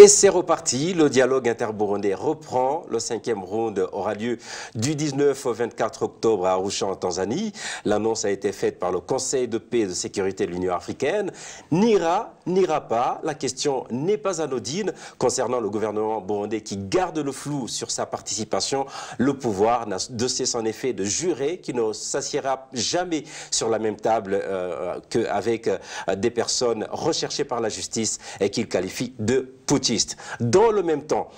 Et c'est reparti, le dialogue interburundais reprend. Le 5e round aura lieu du 19 au 24 octobre à Arusha en Tanzanie. L'annonce a été faite par le Conseil de paix et de sécurité de l'Union africaine. N'ira pas, la question n'est pas anodine concernant le gouvernement burundais qui garde le flou sur sa participation. Le pouvoir n'a de cesse en effet de jurer qu'il ne s'assiera jamais sur la même table qu'avec des personnes recherchées par la justice et qu'il qualifie de putschistes. Dans le même temps,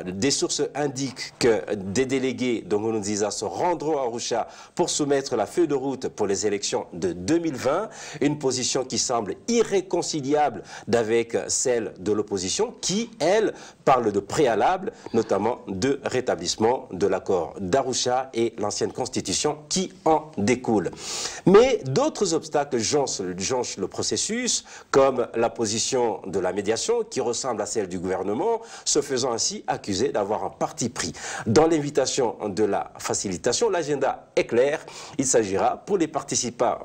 des sources indiquent que des délégués de Nkurunziza se rendront à Arusha pour soumettre la feuille de route pour les élections de 2020, une position qui semble irréconciliable d'avec celle de l'opposition qui, elle, parle de préalable, notamment de rétablissement de l'accord d'Arusha et l'ancienne constitution qui en découle. Mais d'autres obstacles jonchent le processus, comme la position de la médiation qui ressemble à celle du gouvernement, se faisant ainsi accuser d'avoir un parti pris. Dans l'invitation de la facilitation, l'agenda est clair. Il s'agira pour les participants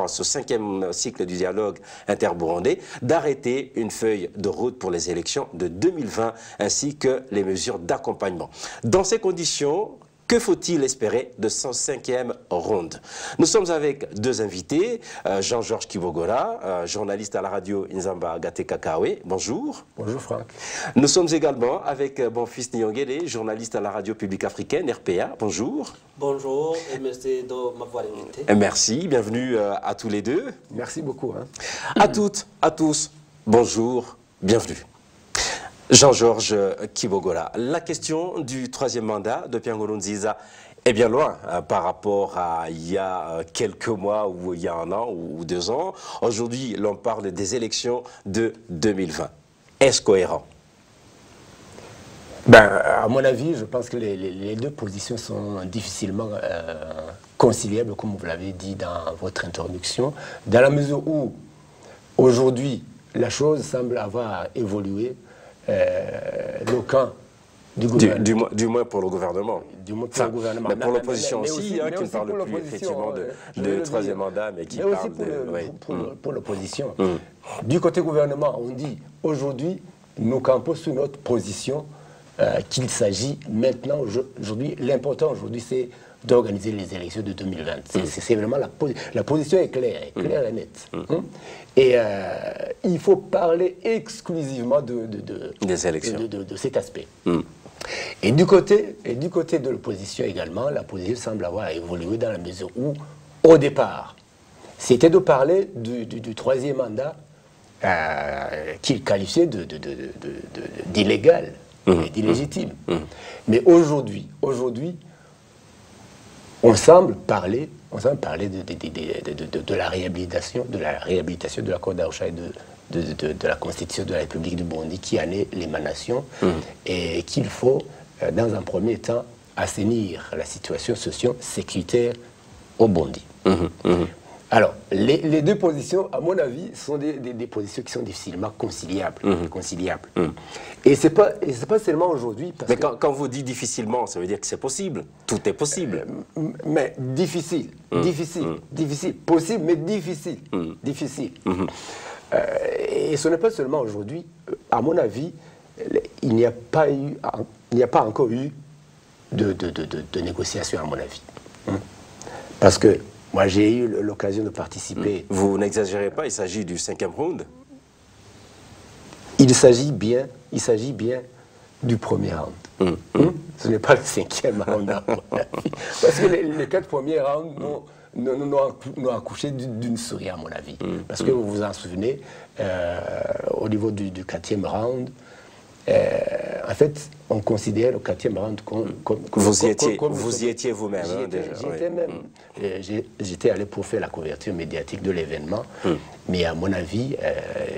à ce 5e cycle du dialogue interburundais d'arrêter une feuille de route pour les élections de 2020 ainsi que les mesures d'accompagnement. Dans ces conditions, que faut-il espérer de ce 5e round? Nous sommes avec deux invités, Jean-Georges Kibogora, journaliste à la radio Nzamba Gate Kakawe. Bonjour. Bonjour Franck. Nous sommes également avec Bonfils Nyongele, journaliste à la radio publique africaine, RPA. Bonjour. Bonjour et merci de m'avoir invité. Merci, bienvenue à tous les deux. Merci beaucoup. À toutes, à tous, bonjour, bienvenue. Jean-Georges Kibogora, la question du 3e mandat de Pierre Nkurunziza est bien loin par rapport à il y a quelques mois ou il y a un an ou 2 ans. Aujourd'hui, l'on parle des élections de 2020. Est-ce cohérent? À mon avis, je pense que les deux positions sont difficilement conciliables, comme vous l'avez dit dans votre introduction, dans la mesure où, aujourd'hui, la chose semble avoir évolué. Le camp du gouvernement. Du moins pour le gouvernement. Du moins pour le gouvernement. Mais pour l'opposition aussi, qui ne parle plus effectivement de 3e mandat, mais qui parle pour l'opposition. Du côté gouvernement, on dit aujourd'hui, nous campons sur notre position qu'il s'agit maintenant, aujourd'hui, l'important aujourd'hui, c'est d'organiser les élections de 2020. C'est vraiment la position est claire et nette. Et il faut parler exclusivement des élections. De cet aspect. Et du côté de l'opposition également, la position semble avoir évolué dans la mesure où, au départ, c'était de parler du 3e mandat qu'il qualifiait d'illégal et d'illégitime. Mais aujourd'hui, on semble parler de la réhabilitation de l'accord d'Arusha et de la Constitution de la République du Burundi qui en est l'émanation et qu'il faut, dans un premier temps, assainir la situation socio-sécuritaire au Burundi. Alors, les deux positions, à mon avis, sont des positions qui sont difficilement conciliables. Et ce n'est pas seulement aujourd'hui. Mais quand vous dites difficilement, ça veut dire que c'est possible. Tout est possible. Mais difficile. Possible, mais difficile. Et ce n'est pas seulement aujourd'hui. À mon avis, il n'y a pas encore eu de négociation, à mon avis. Parce que moi, j'ai eu l'occasion de participer. Vous n'exagérez pas, il s'agit du 5e round. Il s'agit bien du 1er round. Ce n'est pas le 5e round, à mon avis. Parce que les 4 premiers rounds n'ont accouché d'une souris, à mon avis. Parce que vous vous en souvenez, au niveau du 4e round, en fait, on considère le 4e round comme vous y étiez vous-même. J'étais allé pour faire la couverture médiatique de l'événement, mais à mon avis,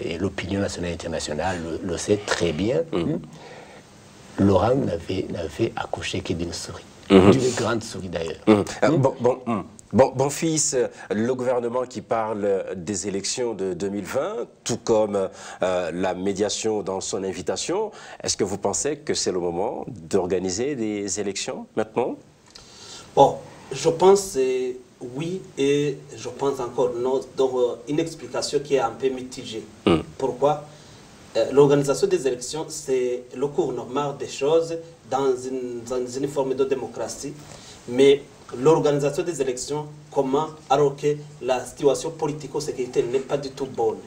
et l'opinion nationale et internationale le sait très bien, le round n'avait accouché que d'une souris, d'une grande souris d'ailleurs. Bonfils, le gouvernement qui parle des élections de 2020, tout comme la médiation dans son invitation, est-ce que vous pensez que c'est le moment d'organiser des élections maintenant? Bon, je pense oui et je pense encore non. Donc une explication qui est un peu mitigée. Pourquoi? l'organisation des élections, c'est le cours normal des choses dans une forme de démocratie. Mais l'organisation des élections, comment, alors que la situation politico-sécuritaire n'est pas du tout bonne.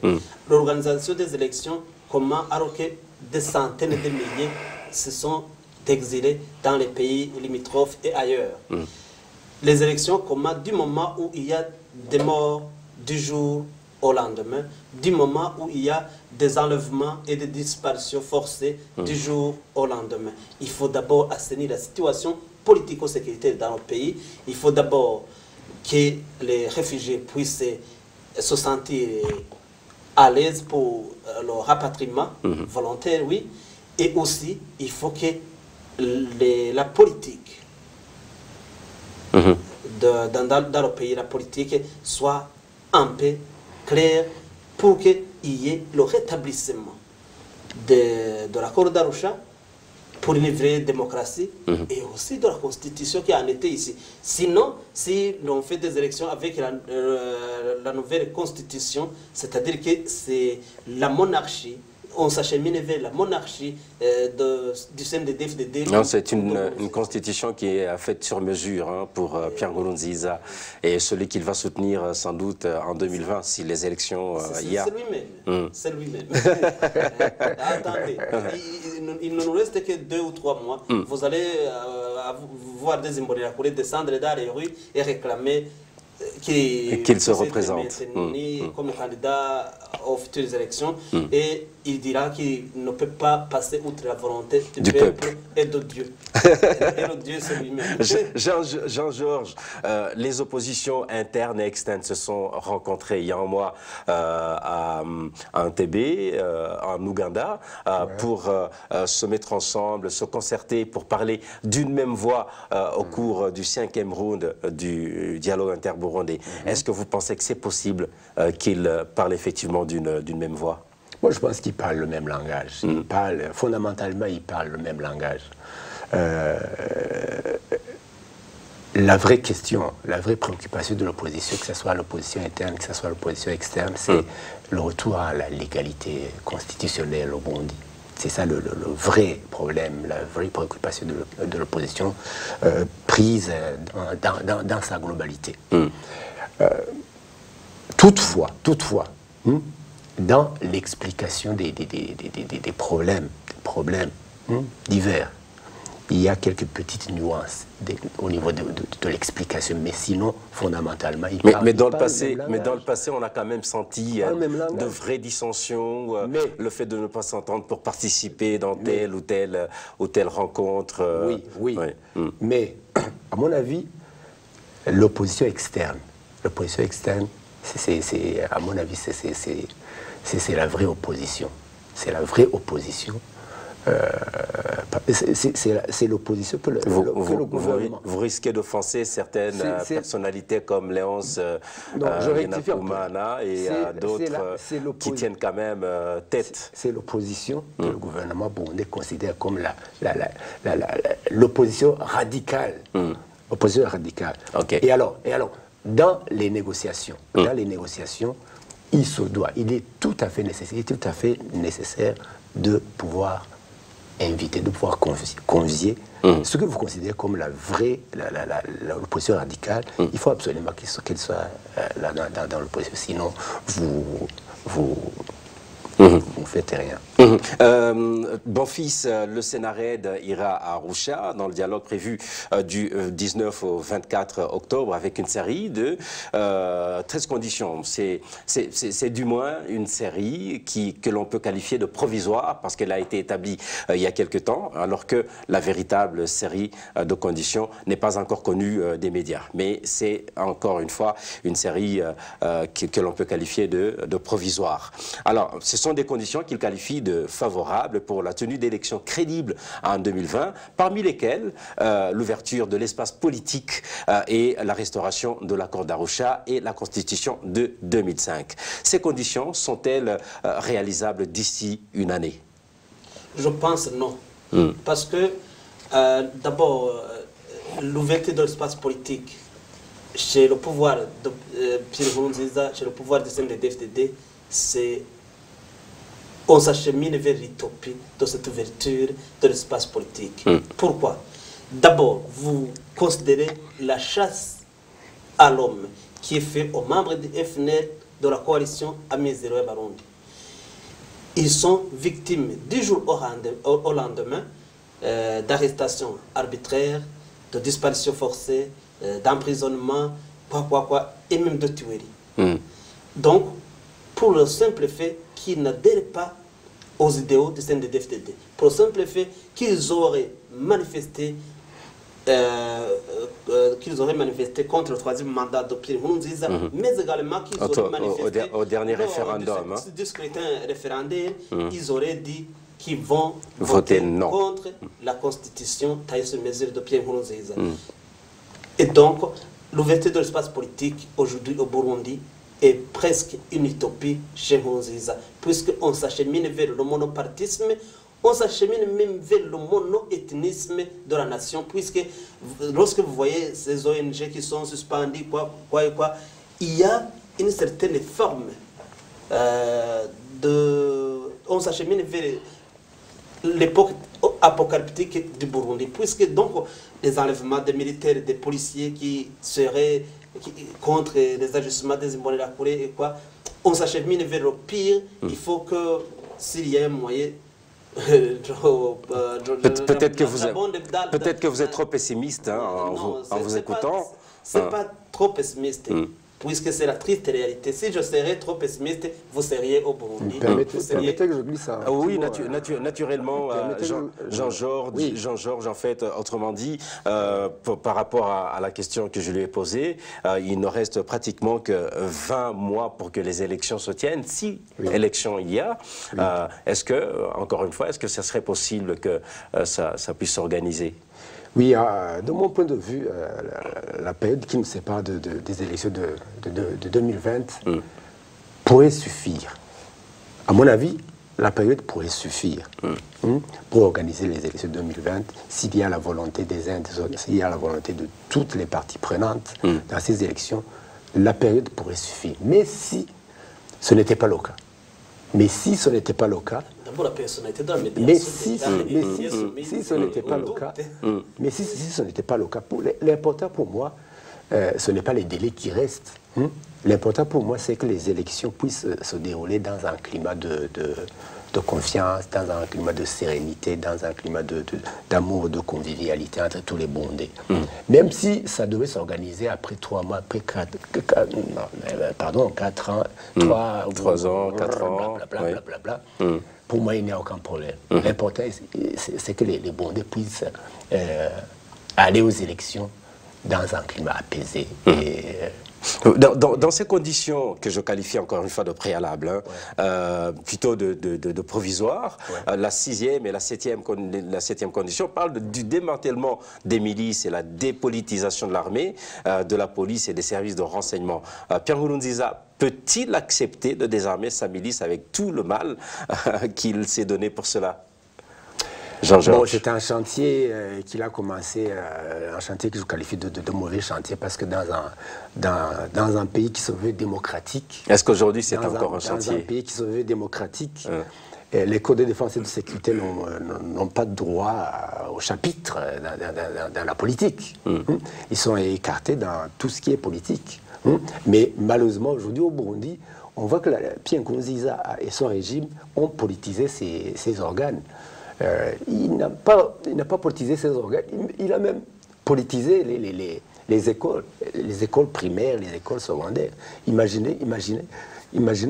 L'organisation des élections, comment, alors que des centaines de milliers se sont exilés dans les pays limitrophes et ailleurs. Les élections, comment, du moment où il y a des morts du jour au lendemain, du moment où il y a des enlèvements et des disparitions forcées du jour au lendemain. Il faut d'abord assainir la situation politico-sécuritaire dans le pays. Il faut d'abord que les réfugiés puissent se sentir à l'aise pour leur rapatriement volontaire, oui. Et aussi, il faut que la politique dans le pays, la politique soit un peu claire pour qu'il y ait le rétablissement de l'accord d'Arusha pour une vraie démocratie et aussi de la constitution qui en était ici. Sinon, si l'on fait des élections avec la nouvelle constitution, c'est-à-dire que c'est la monarchie, on s'achemine vers la monarchie du CNDD-FDD. Non, c'est une constitution qui est faite sur mesure pour Pierre Nkurunziza et celui qu'il va soutenir sans doute en 2020 si les élections y a. C'est lui-même. C'est lui-même. Attendez, il ne nous reste que 2 ou 3 mois. Vous allez voir des Imbonerakure descendre dans les rues et réclamer qu'il se représente comme candidat aux futures élections et il dira qu'il ne peut pas passer outre la volonté du peuple et de Dieu. Et le Dieu, c'est lui-même. Jean-Georges, les oppositions internes et externes se sont rencontrées il y a un mois à Entebbe, en Ouganda, pour se mettre ensemble, se concerter pour parler d'une même voix au cours du 5e round du dialogue interburundais. Est-ce que vous pensez que c'est possible qu'ils parlent effectivement d'une même voix? Moi, je pense qu'ils parlent le même langage. Fondamentalement, ils parlent le même langage. La vraie question, la vraie préoccupation de l'opposition, que ce soit l'opposition interne, que ce soit l'opposition externe, c'est le retour à la légalité constitutionnelle au Burundi. C'est ça le vrai problème, la vraie préoccupation de l'opposition prise dans sa globalité. Toutefois, dans l'explication des problèmes divers, il y a quelques petites nuances au niveau de l'explication, mais sinon, fondamentalement, mais dans le passé, on a quand même senti de vraies dissensions, le fait de ne pas s'entendre pour participer dans telle ou telle rencontre. Oui. Mais, à mon avis, l'opposition externe, à mon avis, c'est la vraie opposition. C'est la vraie opposition. C'est l'opposition que le gouvernement. Vous risquez d'offenser certaines personnalités comme Léonce Ngendakumana et d'autres qui tiennent quand même tête. C'est l'opposition que le gouvernement burundais considère comme l'opposition radicale. Opposition radicale. Okay. Et alors, dans les négociations, il est tout à fait nécessaire de pouvoir inviter, de pouvoir convier ce que vous considérez comme l'opposition radicale. Il faut absolument qu'elle soit là dans l'opposition, sinon vous ne faites rien. Bonfils, le Sénarède ira à Arusha dans le dialogue prévu du 19 au 24 octobre avec une série de 13 conditions. C'est du moins une série que l'on peut qualifier de provisoire parce qu'elle a été établie il y a quelque temps, alors que la véritable série de conditions n'est pas encore connue des médias. Mais c'est encore une fois une série que l'on peut qualifier de provisoire. Alors, ce sont des conditions qu'il qualifie de favorables pour la tenue d'élections crédibles en 2020, parmi lesquelles l'ouverture de l'espace politique et la restauration de l'accord d'Arusha et la constitution de 2005. Ces conditions sont-elles réalisables d'ici une année? Je pense non. Parce que, d'abord, l'ouverture de l'espace politique chez le pouvoir de Pierre Nkurunziza, chez le pouvoir du CNDD-FDD, c'est on s'achemine vers l'utopie de cette ouverture de l'espace politique. Pourquoi? D'abord, vous considérez la chasse à l'homme qui est faite aux membres du FNL de la coalition Amizero et Barundi. Ils sont victimes du jour au lendemain d'arrestations arbitraires, de disparitions forcées, d'emprisonnement, et même de tueries. Donc, pour le simple fait qu'ils n'adhèrent pas aux idéaux du CNDD-FDD, pour le simple fait qu'ils auraient manifesté contre le troisième mandat de Pierre Nkurunziza, mais également qu'ils auraient manifesté au dernier référendum. Du scrutin référendaire, ils auraient dit qu'ils vont voter voter contre la constitution taillée sur mesure de Pierre Nkurunziza. Et donc, l'ouverture de l'espace politique aujourd'hui au Burundi est presque une utopie chez Nkurunziza, puisqu'on s'achemine vers le monopartisme, on s'achemine même vers le monoethnisme de la nation, puisque lorsque vous voyez ces ONG qui sont suspendues, il y a une certaine forme on s'achemine vers l'époque apocalyptique du Burundi, puisque donc les enlèvements des militaires et des policiers qui seraient contre les ajustements des Imbolé la Corée et quoi, on s'achemine vers le pire. Il faut que s'il y a un moyen peut-être que vous êtes trop pessimiste en vous écoutant. C'est pas trop pessimiste, puisque c'est la triste réalité. Si je serais trop pessimiste, vous seriez au Burundi. Permettez que je glisse ça. Oui, naturellement, Jean-Georges, en fait, autrement dit, par rapport à la question que je lui ai posée, il ne reste pratiquement que 20 mois pour que les élections se tiennent. Si élection il y a, est-ce que, encore une fois, est-ce que ça serait possible que ça puisse s'organiser? Oui, de mon point de vue, la période qui nous sépare des élections de 2020 pourrait suffire. À mon avis, la période pourrait suffire pour organiser les élections de 2020 s'il y a la volonté des uns des autres, s'il y a la volonté de toutes les parties prenantes dans ces élections, la période pourrait suffire. Mais si ce n'était pas le cas, d'abord la personnalité de la mais si ce n'était pas le cas, l'important pour moi, ce n'est pas les délais qui restent. L'important pour moi, c'est que les élections puissent se dérouler dans un climat de confiance, dans un climat de sérénité, dans un climat d'amour, de convivialité entre tous les Burundais. Même si ça devait s'organiser après 3 mois, après 4 ans, 3 ans, 4 ans, blablabla. Pour moi, il n'y a aucun problème. L'important, c'est que les Burundais puissent aller aux élections dans un climat apaisé. Dans ces conditions que je qualifie encore une fois de préalables, plutôt de provisoire, la 6e et la 7e condition parlent du démantèlement des milices et la dépolitisation de l'armée, de la police et des services de renseignement. Pierre Nkurunziza peut-il accepter de désarmer sa milice avec tout le mal qu'il s'est donné pour cela? Bon, c'est un chantier qu'il a commencé, un chantier que je qualifie de mauvais chantier, parce que dans un pays qui se veut démocratique... Est-ce qu'aujourd'hui c'est encore un chantier? Dans un pays qui se veut démocratique, les codes de défense et de sécurité n'ont pas de droit au chapitre dans la politique. Ils sont écartés dans tout ce qui est politique. Mais malheureusement, aujourd'hui au Burundi, on voit que Pierre Nkurunziza et son régime ont politisé ses organes. Il n'a pas politisé ses organes, il a même politisé les écoles primaires, les écoles secondaires. Imaginez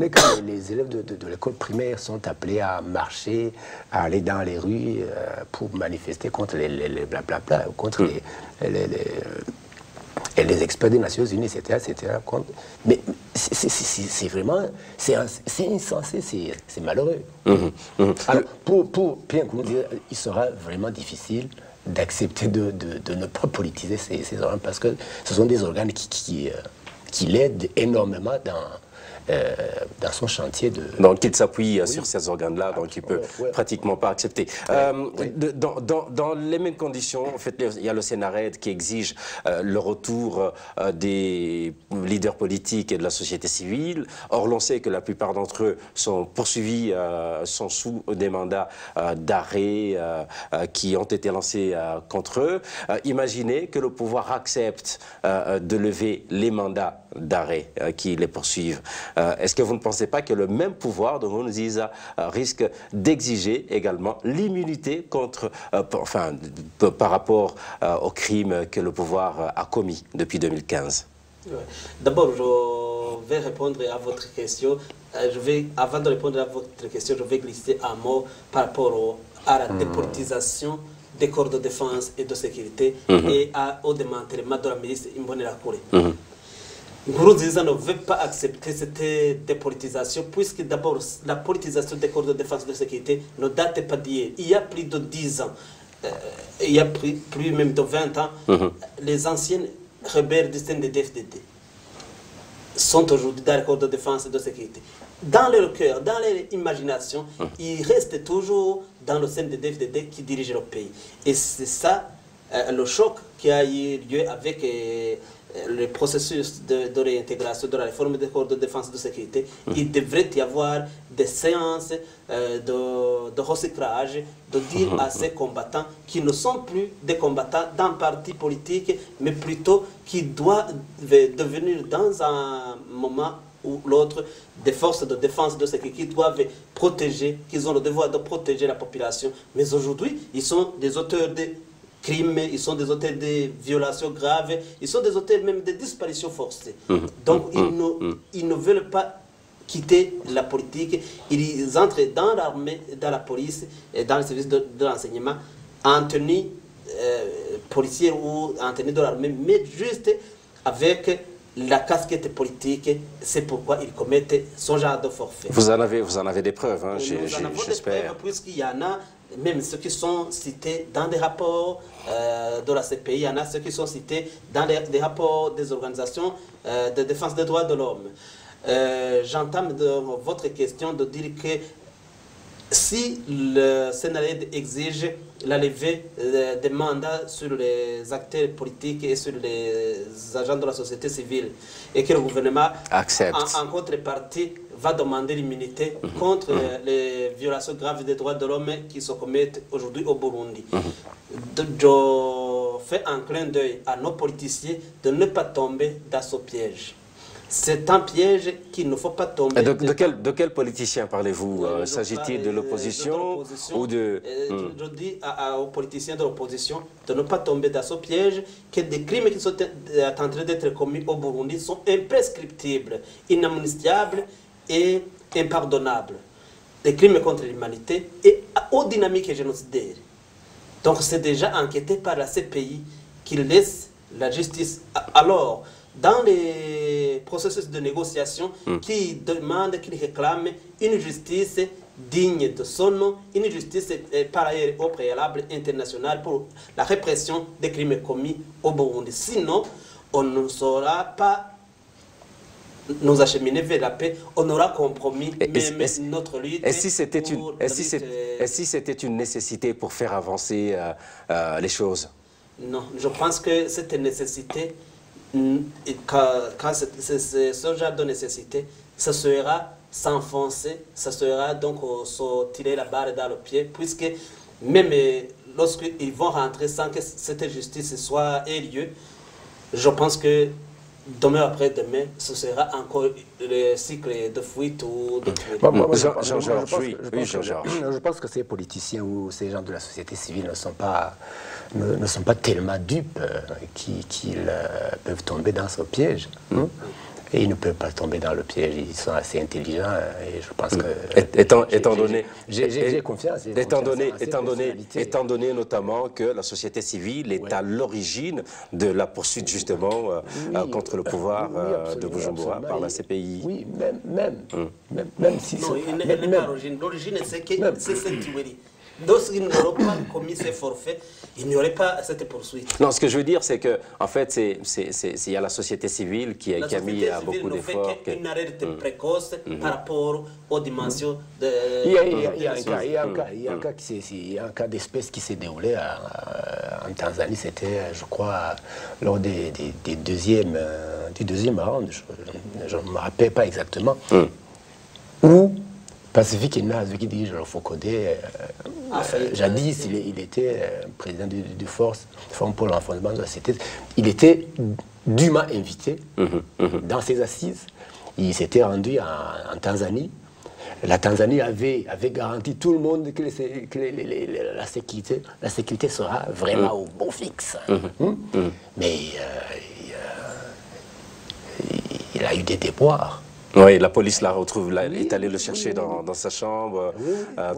quand les élèves de l'école primaire sont appelés à marcher, à aller dans les rues pour manifester contre les blablabla, contre les experts des Nations Unies, etc. Mais c'est vraiment, c'est insensé, c'est malheureux. Alors, pour Pierre Nkurunziza, il sera vraiment difficile d'accepter de ne pas politiser ces organes, parce que ce sont des organes qui l'aident énormément dans son chantier de... Donc il s'appuie sur ces organes-là, donc il ne peut pratiquement pas accepter. Dans les mêmes conditions, en fait, il y a le Sénarède qui exige le retour des leaders politiques et de la société civile. Or, l'on sait que la plupart d'entre eux sont poursuivis, sont sous des mandats d'arrêt qui ont été lancés contre eux. Imaginez que le pouvoir accepte de lever les mandats d'arrêt qui les poursuivent. Est-ce que vous ne pensez pas que le même pouvoir de Nkurunziza risque d'exiger également l'immunité contre, par rapport aux crimes que le pouvoir a commis depuis 2015? D'abord, je vais répondre à votre question. Avant de répondre à votre question, je vais glisser un mot par rapport à la dépolitisation des corps de défense et de sécurité et au démantèlement de la milice Imbonerakure. Nkurunziza ne veut pas accepter cette dépolitisation, puisque d'abord la politisation des corps de défense et de sécurité ne date pas d'hier. Il y a plus de 10 ans, il y a plus même de 20 ans, les anciens rebelles du CNDD-FDD sont aujourd'hui dans les corps de défense et de sécurité. Dans leur cœur, dans leur imagination, ils restent toujours dans le CNDD-FDD qui dirige le pays. Et c'est ça le choc qui a eu lieu avec le processus de réintégration, de la réforme des corps de défense et de sécurité. Il devrait y avoir des séances de recyclage, de dire à ces combattants qui ne sont plus des combattants d'un parti politique, mais plutôt qui doivent devenir dans un moment ou l'autre des forces de défense et de sécurité qui doivent protéger, qu'ils ont le devoir de protéger la population. Mais aujourd'hui, ils sont des auteurs de crimes, ils sont des auteurs de violations graves, ils sont des auteurs même de disparitions forcées. Donc ils ne veulent pas quitter la politique, ils entrent dans l'armée, dans la police et dans le service de l'enseignement en tenue policière ou en tenue de l'armée, mais juste avec la casquette politique. C'est pourquoi ils commettent ce genre de forfait. Vous en avez des preuves, hein, j'espère. Nous en avons des preuves, puisqu'il y en a, même ceux qui sont cités dans des rapports de la CPI, il y en a ceux qui sont cités dans des rapports des organisations de défense des droits de l'homme. J'entame dans votre question de dire que si le Sénarède exige la levée des mandats sur les acteurs politiques et sur les agents de la société civile et que le gouvernement accepte en contrepartie va demander l'immunité contre les violations graves des droits de l'homme qui se commettent aujourd'hui au Burundi. Je fais un clin d'œil à nos politiciens de ne pas tomber dans ce piège. C'est un piège qu'il ne faut pas tomber. De quel politicien parlez-vous? S'agit-il de l'opposition ou de... Je dis aux politiciens de l'opposition de ne pas tomber dans ce piège, que des crimes qui sont en train d'être commis au Burundi sont imprescriptibles, inamnistiables et impardonnables. Des crimes contre l'humanité et aux dynamiques génocidaires. Donc c'est déjà enquêté par la CPI qui laisse la justice. Alors, dans les processus de négociation, qui demandent, qui réclament une justice digne de son nom, une justice par ailleurs au préalable internationale pour la répression des crimes commis au Burundi. Sinon, on ne saura pas nous acheminer vers la paix, on aura compromis même notre lutte. Et si c'était une nécessité pour faire avancer les choses? Non, je pense que cette nécessité, quand ce genre de nécessité, ça sera s'enfoncer, ça sera donc se tirer la barre dans le pied, puisque même lorsqu'ils vont rentrer sans que cette justice ait lieu, je pense que demain après-demain, ce sera encore le cycle de fuite ou de tuerie. Je pense que ces politiciens ou ces gens de la société civile ne sont pas tellement dupes qu'ils peuvent tomber dans ce piège. Et ils ne peuvent pas tomber dans le piège, ils sont assez intelligents et je pense que... Étant donné... J'ai confiance. Étant donné notamment que la société civile est à l'origine de la poursuite justement contre le pouvoir de Bujumbura par la CPI. Oui, même si... Non, elle n'est pas l'origine. L'origine, c'est cette tuerie. Lorsqu'ils n'auraient pas commis ces forfaits, il n'y aurait pas cette poursuite. Non, ce que je veux dire, c'est que, en fait, il y a la société civile qui a mis beaucoup d'efforts. Une alerte précoce par rapport aux dimensions de... Il y a un cas d'espèce qui s'est déroulé en Tanzanie, c'était, je crois, lors du deuxième round, je ne me rappelle pas exactement, où Pacifique Inazi, qui dirige le FOCODE, jadis, il était président du Forum pour l'enfouissement de la cité. Il était dûment invité dans ses assises. Il s'était rendu en Tanzanie. La Tanzanie avait garanti tout le monde que la sécurité sera vraiment au bon fixe. Mais il a eu des déboires. Oui, la police la retrouve, est allée le chercher dans sa chambre,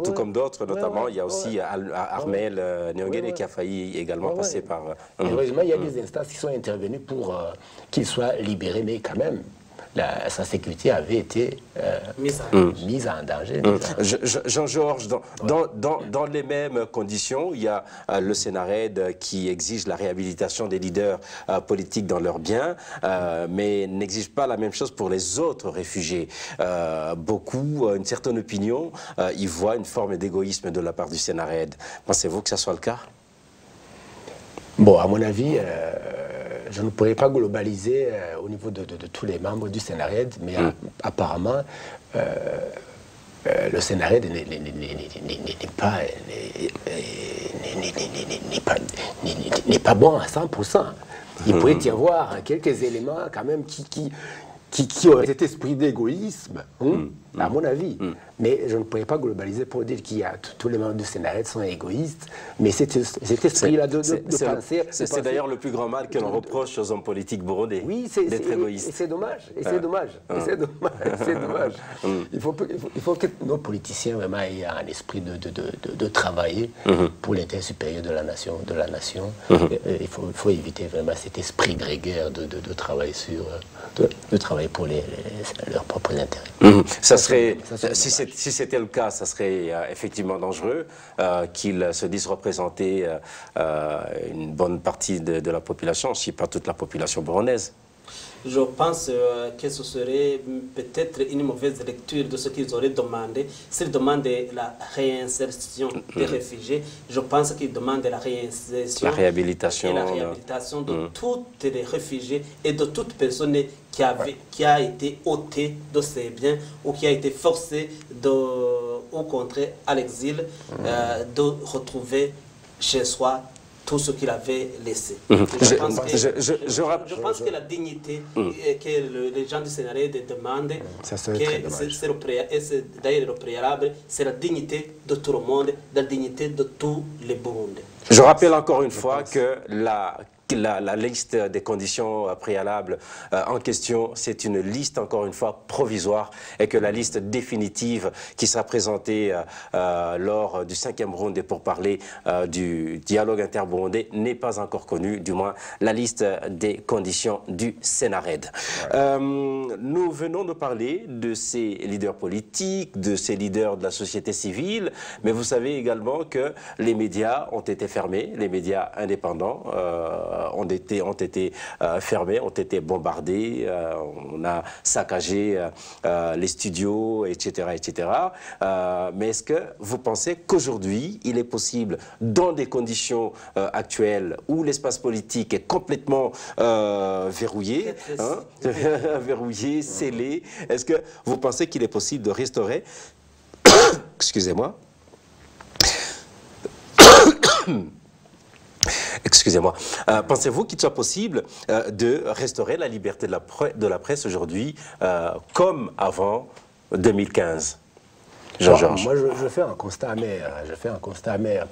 tout comme d'autres, notamment. Il y a aussi Armel Nyongene qui a failli également passer par... Heureusement, il y a des instances qui sont intervenues pour qu'il soit libéré, mais quand même, sa sécurité avait été mise en danger. Jean-Georges, dans les mêmes conditions, il y a le Sénarède qui exige la réhabilitation des leaders politiques dans leurs biens, mais n'exige pas la même chose pour les autres réfugiés. Beaucoup, une certaine opinion, y voient une forme d'égoïsme de la part du Sénarède. Pensez-vous que ça soit le cas? Bon, à mon avis, je ne pourrais pas globaliser au niveau de tous les membres du Sénarède, mais apparemment, le Sénarède n'est pas bon à 100%. Il pourrait y avoir quelques éléments quand même qui auraient cet esprit d'égoïsme, à mon avis. Mais je ne pourrais pas globaliser pour dire qu'il y a tous les membres du Sénarède sont égoïstes, mais cet esprit-là de penser... C'est d'ailleurs le plus grand mal que l'on reproche aux hommes politiques burundais, d'être égoïstes. Et c'est dommage, c'est dommage. Il faut que nos politiciens vraiment aient un esprit de travailler pour l'intérêt supérieur de la nation. Il faut éviter vraiment cet esprit grégaire de travailler de travailler pour leurs propres intérêts. Ça serait, si c'était le cas, ça serait effectivement dangereux qu'ils se disent représenter une bonne partie de la population, si pas toute la population burundaise. Je pense que ce serait peut-être une mauvaise lecture de ce qu'ils auraient demandé. S'ils demandent la réinsertion des réfugiés, je pense qu'ils demandent la réinsertion, la réhabilitation, et la réhabilitation de tous les réfugiés et de toute personne qui a été ôtée de ses biens ou qui a été forcée au contraire à l'exil de retrouver chez soi tout ce qu'il avait laissé. Je pense que la dignité que les gens du Sénarède demandent, c'est d'ailleurs le préalable, c'est la dignité de tout le monde, la dignité de tous les Burundais. Je rappelle encore une fois que la liste des conditions préalables en question, c'est une liste, encore une fois, provisoire, et que la liste définitive qui sera présentée lors du 5e round des pourparlers du dialogue interburundais n'est pas encore connue, du moins la liste des conditions du Sénarède. Nous venons de parler de ces leaders politiques, de ces leaders de la société civile, mais vous savez également que les médias ont été fermés, les médias indépendants ont été fermés, ont été bombardés, on a saccagé les studios, etc. Mais est-ce que vous pensez qu'aujourd'hui, il est possible, dans des conditions actuelles où l'espace politique est complètement verrouillé, verrouillé, scellé, est-ce que vous pensez qu'il est possible de restaurer, excusez-moi, excusez-moi. Pensez-vous qu'il soit possible de restaurer la liberté de la presse aujourd'hui comme avant 2015? Jean-Georges. Moi, je fais un constat amer.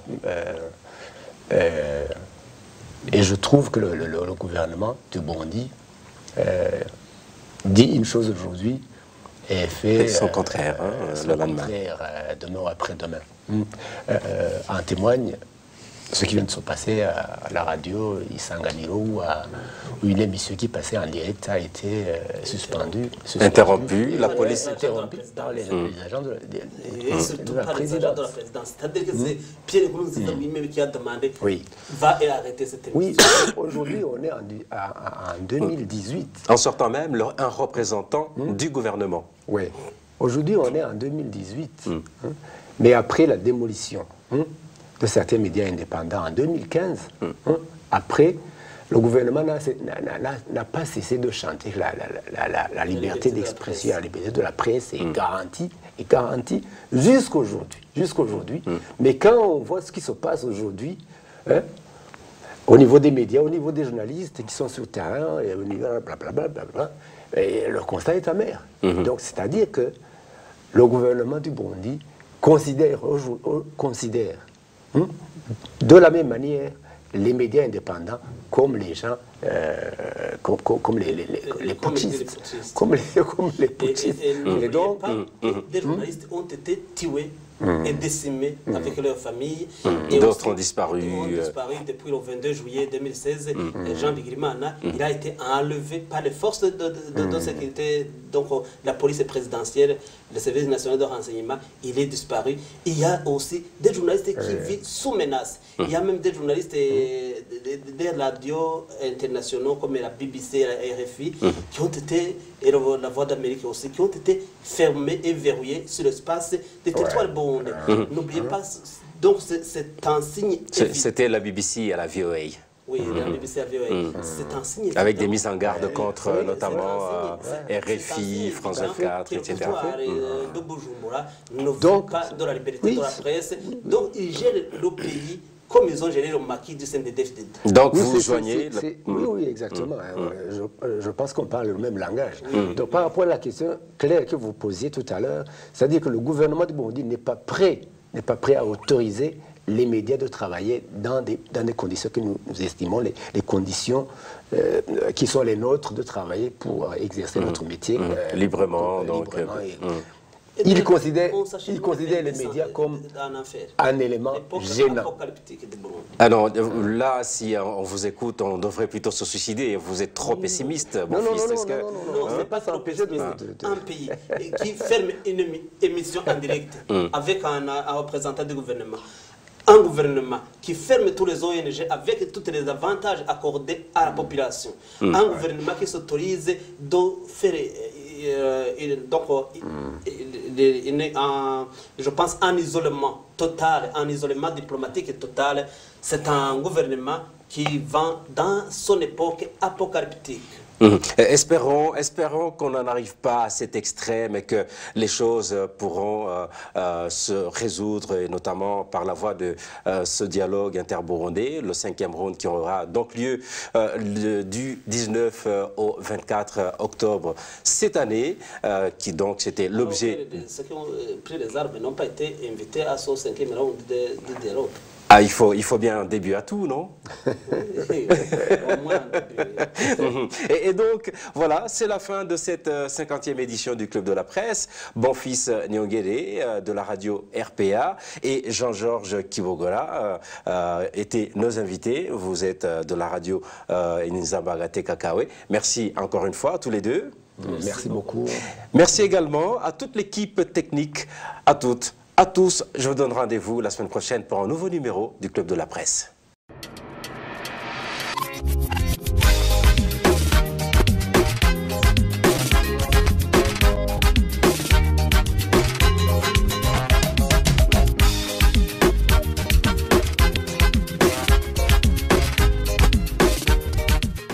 Et je trouve que le gouvernement du Burundi dit une chose aujourd'hui et fait son contraire, le lendemain. Demain ou après-demain. En témoigne ce qui vient de se passer à la radio Isanganiro où une émission qui passait en direct a été suspendue. Interrompue, la police interrompue par les agents de la présidence. C'est-à-dire que c'est Pierre Nkurunziza lui-même qui a demandé va et arrêter cette émission. Oui, aujourd'hui on est en 2018. En sortant même un représentant du gouvernement. Oui, aujourd'hui on est en 2018, mais après la démolition de certains médias indépendants en 2015, après, le gouvernement n'a pas cessé de chanter la liberté d'expression, la liberté de la presse est garantie jusqu'aujourd'hui. Mais quand on voit ce qui se passe aujourd'hui, au niveau des médias, au niveau des journalistes qui sont sur le terrain, et au niveau blablabla, le constat est amer. Donc, c'est-à-dire que le gouvernement du Burundi considère de la même manière les médias indépendants comme les gens, comme les putschistes. Comme les putschistes. Et donc, des journalistes ont été tués et décimés avec leurs familles. D'autres ont disparu. Depuis le 22 juillet 2016. Jean Bigirimana, il a été enlevé par les forces de sécurité, donc la police présidentielle, le service national de renseignement, il est disparu. Il y a aussi des journalistes qui vivent sous menace. Il y a même des journalistes des radios internationaux comme la BBC, la RFI, qui ont été, et la Voix d'Amérique aussi, qui ont été fermés et verrouillés sur l'espace des territoires burundais. N'oubliez pas, donc c'est un signe. C'était la BBC et la VOA. Oui, la BBC et la VOA. C'est un signe. Avec des mises en garde contre notamment RFI, France 24, etc. De Bujumbura ne veut pas de la liberté de la presse. Donc ils gèrent le pays comme ils ont géré le maquis du CNDD-FDD. Donc vous joignez... Oui, exactement. Je pense qu'on parle le même langage. Donc par rapport à la question claire que vous posiez tout à l'heure, c'est-à-dire que le gouvernement du Burundi n'est pas prêt à autoriser les médias de travailler dans des conditions que nous estimons les conditions qui sont les nôtres de travailler pour exercer notre métier librement. Il considère les médias comme un élément gênant. Alors là, si on vous écoute, on devrait plutôt se suicider. Vous êtes trop pessimiste, mon fils. Non, ce n'est pas s'empêcher un pays qui ferme une émission en direct avec un représentant du gouvernement. Un gouvernement qui ferme tous les ONG avec tous les avantages accordés à la population. Un gouvernement qui s'autorise de faire, je pense, un isolement total, un isolement diplomatique total. C'est un gouvernement qui va dans son époque apocalyptique. Espérons qu'on n'en arrive pas à cet extrême et que les choses pourront se résoudre, et notamment par la voie de ce dialogue interburundais, le 5e round qui aura donc lieu du 19 au 24 octobre cette année, qui donc c'était l'objet... Ceux qui ont pris les armes n'ont pas été invités à ce 5e round de dialogue. Ah, il faut bien un début à tout, non? Oui, au moins un début. Et donc, voilà, c'est la fin de cette 50e édition du Club de la Presse. Bonfils Nyongere de la radio RPA et Jean-Georges Kibogola étaient nos invités. Vous êtes de la radio Inzambagate Kakawe. Merci encore une fois à tous les deux. Merci beaucoup. Merci également à toute l'équipe technique, à toutes. À tous, je vous donne rendez-vous la semaine prochaine pour un nouveau numéro du Club de la Presse.